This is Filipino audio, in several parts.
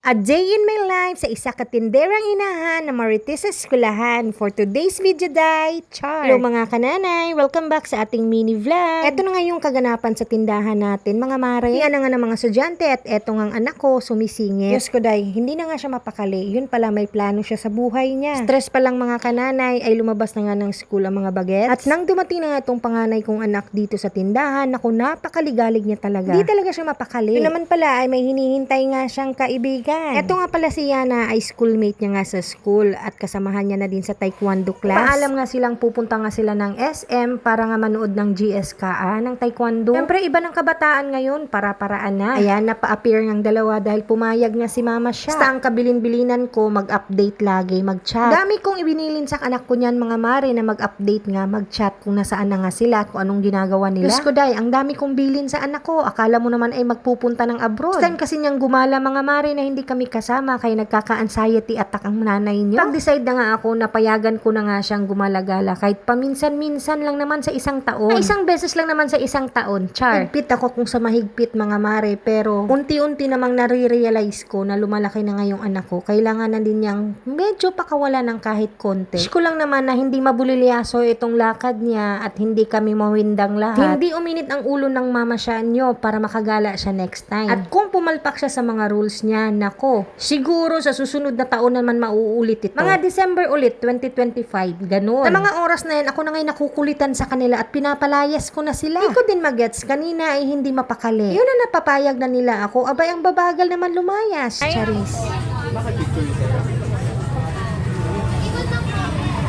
A day in my life sa isa katinderang inahan na marites sa eskwelahan. For today's video day, char! Hello mga kananay! Welcome back sa ating mini vlog. Eto na nga yung kaganapan sa tindahan natin mga mare. Yan na nga ng mga estudyante at eto nga ang anak ko sumisingit. Diyos ko day, hindi na nga siya mapakali. Yun pala may plano siya sa buhay niya. Stress pa lang mga kananay ay lumabas na nga ng school ang mga bagets. At nang dumating na nga itong panganay kong anak dito sa tindahan, naku napakaligalig niya talaga. Hindi talaga siya mapakali. Yun naman pala ay may hinihintay nga siyang kaibigan. Eto nga pala si Yana ay schoolmate niya nga sa school at kasamahan niya na din sa taekwondo class. Paalam nga silang pupunta nga sila ng SM para nga manood ng GSKA ng taekwondo. Siyempre iba ng kabataan ngayon, para-paraan na. Ayan, napa-appear ng dalawa dahil pumayag nga si mama siya. Basta ang kabilin-bilinan ko mag-update lagi, mag-chat. Dami kong ibinilin sa anak ko niyan mga mare na mag-update nga, mag-chat kung nasaan na nga sila, kung anong ginagawa nila. Diyos ko day, ang dami kong bilin sa anak ko. Akala mo naman ay magpupunta ng abroad. Time kasi niyang gumala mga mare na hindi kami kasama kaya nagkaka-anxiety attack ang nanay niyo. Pag-decide na nga ako, napayagan ko na nga siyang gumalagala kahit paminsan-minsan lang naman sa isang taon. Ay, isang beses lang naman sa isang taon. Char. Higpit ako kung sa mahigpit mga mare, pero unti-unti namang nare-realize ko na lumalaki na nga yung anak ko. Kailangan na din niyang medyo pakawala ng kahit konti. Wish ko lang naman na hindi mabulilyaso itong lakad niya at hindi kami mawindang lahat. Hindi uminit ang ulo ng mama siya niyo para makagala siya next time. At kung pumalpak siya sa mga rules niya, nako, siguro sa susunod na taon naman mauulit ito. Mga December ulit, 2025, ganun. Sa mga oras na yan, ako na ngayon nakukulitan sa kanila at pinapalayas ko na sila. Hindi ko din magets, kanina ay hindi mapakali. Yun na napapayag na nila ako, abay ang babagal naman lumayas. Charis.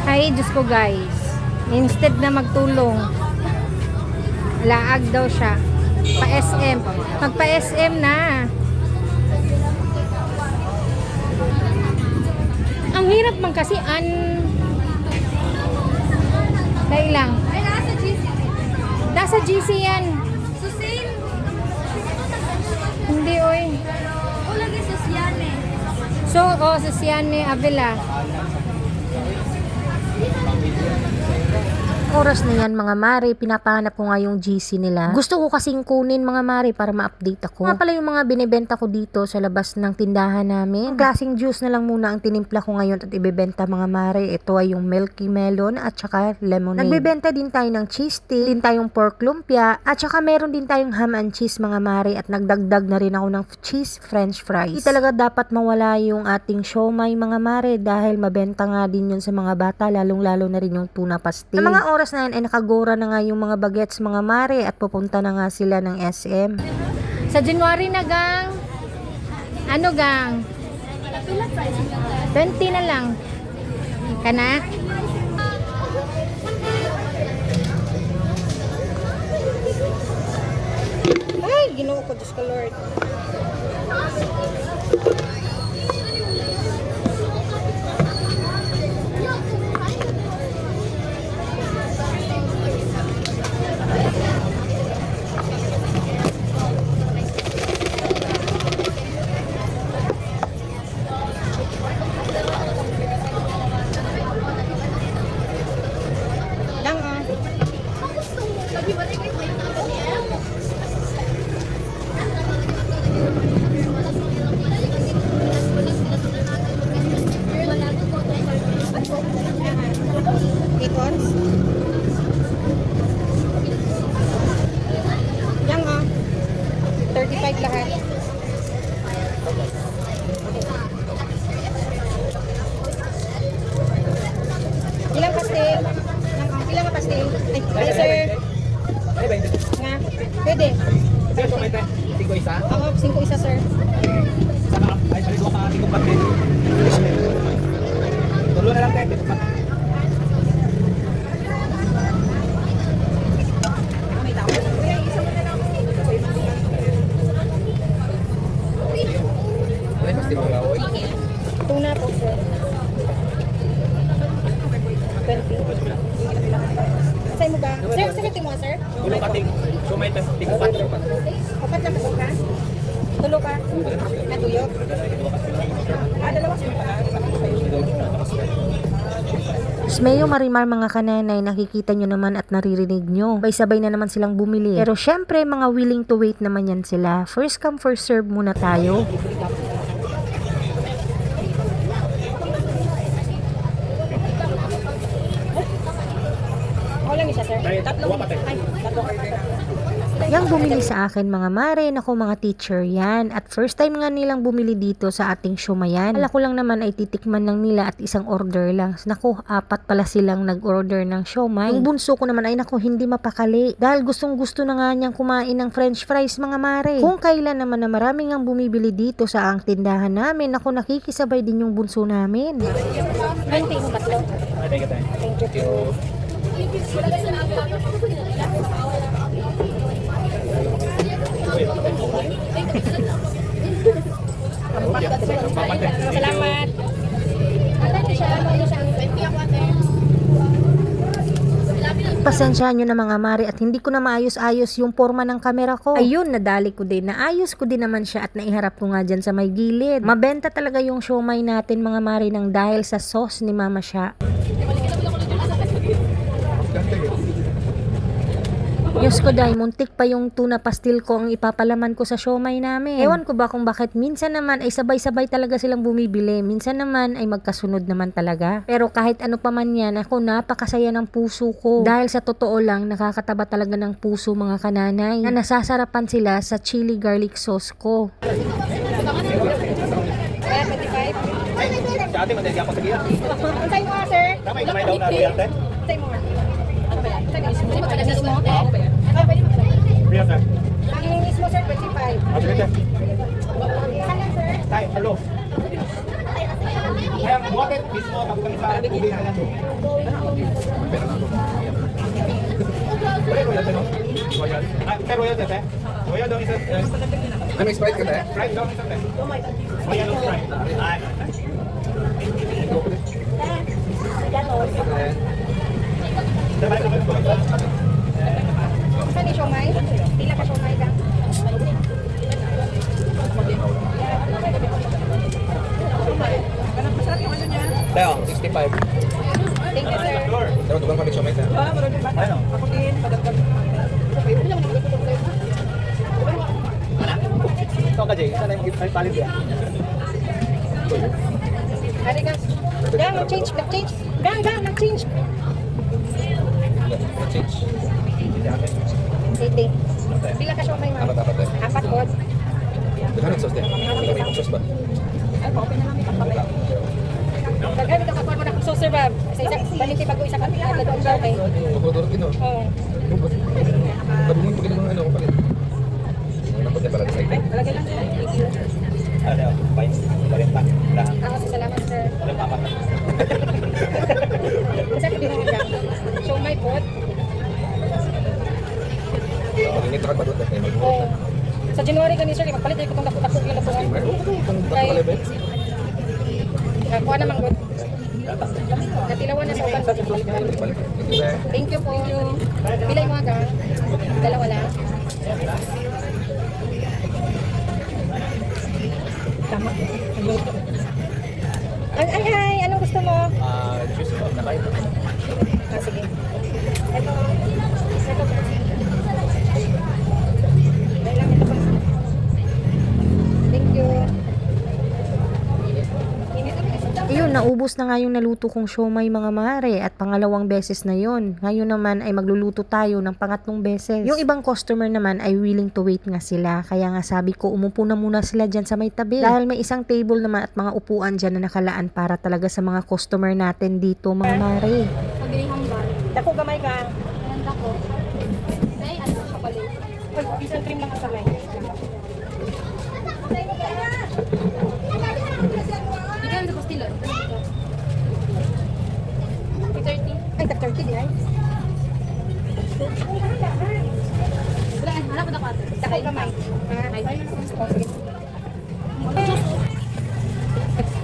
Ay, Diyos ko guys. Instead na magtulong, laag daw siya. Pa-SM. Magpa-SM na. Ang hirap man kasi dahil lang. Ay, nasa GC. Nasa GC yan. So, same. Hindi, oy. O, lagi sa Siane. So, sa Siane Avila. Oras na yan mga mare, pinapahanap ko nga yung GC nila. Gusto ko kasing kunin mga mare para ma-update ako. Nga pala yung mga binibenta ko dito sa labas ng tindahan namin. Ang klaseng juice na lang muna ang tinimpla ko ngayon at ibebenta mga mare. Ito ay yung milky melon at saka lemonade. Nagbebenta din tayo ng cheese stick, din tayong pork lumpia, at saka meron din tayong ham and cheese mga mare at nagdagdag na rin ako ng cheese french fries. Hindi talaga dapat mawala yung ating siomay mga mare dahil mabenta nga din yun sa mga bata, lalong-lalo na rin yung tuna pastil. Sa mga oras na yan ay nakagora na nga yung mga bagets mga mare at pupunta na nga sila ng SM. Sa January na gang. Ano gang? 20 na lang. Kana? Ay, Ginoo ko, Diyos ko Lord. Lang ah. Icons? Yan ah. 35 lahat. Ilang pastel? Ilang ka pastel? Ay, sir. Nga. Pwede. Tigo isa? Oo, 5 isa, sir. Sama, ay balik ka tigo pa din. Tulo na lang tayo. Tuna po, sir. 20. Sa'yo mo ba? Sir, sagutin mo, sir? Tulo ka tigo. Sumay ta tigo pa. Apat na pasok ka? Tulo ka? Natuyok? Dalawa sir. Smeyo Marimar mga kananay, nakikita nyo naman at naririnig nyo. Sabay-sabay na naman silang bumili. Pero syempre, mga willing to wait naman yan sila. First come, first serve muna tayo. bumili sa akin mga mare, nako mga teacher yan. At first time nga nilang bumili dito sa ating siumayan. Ala ko lang naman ay titikman lang nila at isang order lang. Nako, 4 pala silang nag-order ng siomay. Yung bunso ko naman ay nako hindi mapakali. Dahil gustong gusto na nga niyang kumain ng french fries mga mare. Kung kailan naman na marami ngang bumibili dito sa ang tindahan namin, nako nakikisabay din yung bunso namin. Konti mo tatlo. Thank you. Salamat. Pasensyahan nyo na mga mare at hindi ko na maayos-ayos yung forma ng kamera ko. Ayun, nadali ko din. Naayos ko din naman siya at naiharap ko nga dyan sa may gilid. Mabenta talaga yung siomay natin mga mare nang dahil sa sauce ni Mama Sha. Diyos ko dahil muntik pa yung tuna pastil ko ang ipapalaman ko sa siomay namin. Ewan ko ba kung bakit minsan naman ay sabay-sabay talaga silang bumibili. Minsan naman ay magkasunod naman talaga. Pero kahit ano pa man yan, ako napakasaya ng puso ko. Dahil sa totoo lang, nakakataba talaga ng puso mga kananay na nasasarapan sila sa chili garlic sauce ko. Sa ate, madali ako sa giya. Unsay mo sir? Tama, kamay daw na rin ate. Unsay mo. Priya, sir. Ang mismo sir 25. Okay, sir. Kaya sir. Tay, hello. Kaya, buwapit mismo ako kami sa tubig na lang. Pero royal, sir. Royal daw isa. Ano Sprite ka tayo? Sprite daw isa, sir. Royal daw Sprite. Ay. Saan ni siomay? Pila ka siomay ka? Tayo, 65. Thank you sir. Dapat tukang palik siya may tayo. Ano? Ito ka, Jay. Isa na yung palit yan. Ari ka. Gang, nag-change. Gang, nag-change. Change. Siti. Pila ka siomay ma'am? Apat tayo. 4 pod. Daghan sauce din. Daghan sauce ba? Daghan ka kapag mo na kung saucer ba? Isa baliti pag isa ka at doon siya okay. Pagkudurot din o. Oo. Pagkudurot pag mga ano, palit. Napot niya pala sa ito. Lagay lang sir. Thank you. Ano? Fine. 40. Lahat. Salamat sir. Ano pa? Kasi ko din ka. Siomay pod. Pag-init ka ba doon tayo? Oo. Sa January kani sir, magpalit ko itong dapot-dapot yung lapungan. Itong bato level? Kuha naman good. Natilawan na sa uban. Balik. Thank you po. Pilay mo aga. Dalawa lang. Tama. Ay, anong gusto mo? Juice po. Nakain. Sige. Ito. Ito pa. Dahil lang ito pa. Thank you. Ayun, naubos na nga yung naluto kong siomay mga mare at pangalawang beses na yon. Ngayon naman ay magluluto tayo ng pangatlong beses. Yung ibang customer naman ay willing to wait nga sila. Kaya nga sabi ko umupo na muna sila dyan sa may tabi. Dahil may isang table naman at mga upuan dyan na nakalaan para talaga sa mga customer natin dito mga mare. Pagbiling hambal. Dako gamay ka. Ayan ako. Ay, ano siya pala. Ay, isang trim lang kasamay. Bigyan sa pastilon. 30. Ay, 30 di ay. Wala, hanap na ko ate. Dako gamay. Ay. Oh, sige.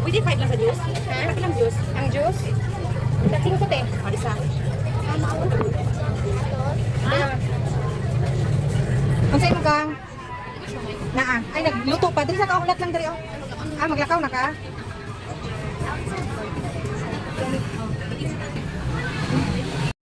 Pwede 5 lang sa juice? Ha? Pati lang juice. Ang juice? Dating ko te. Marisa. Ang sa'yo mo gang? Naa. Ay, nagluto pa. Dili sa kaulat lang dali oh. Ah, maglakaw na ka?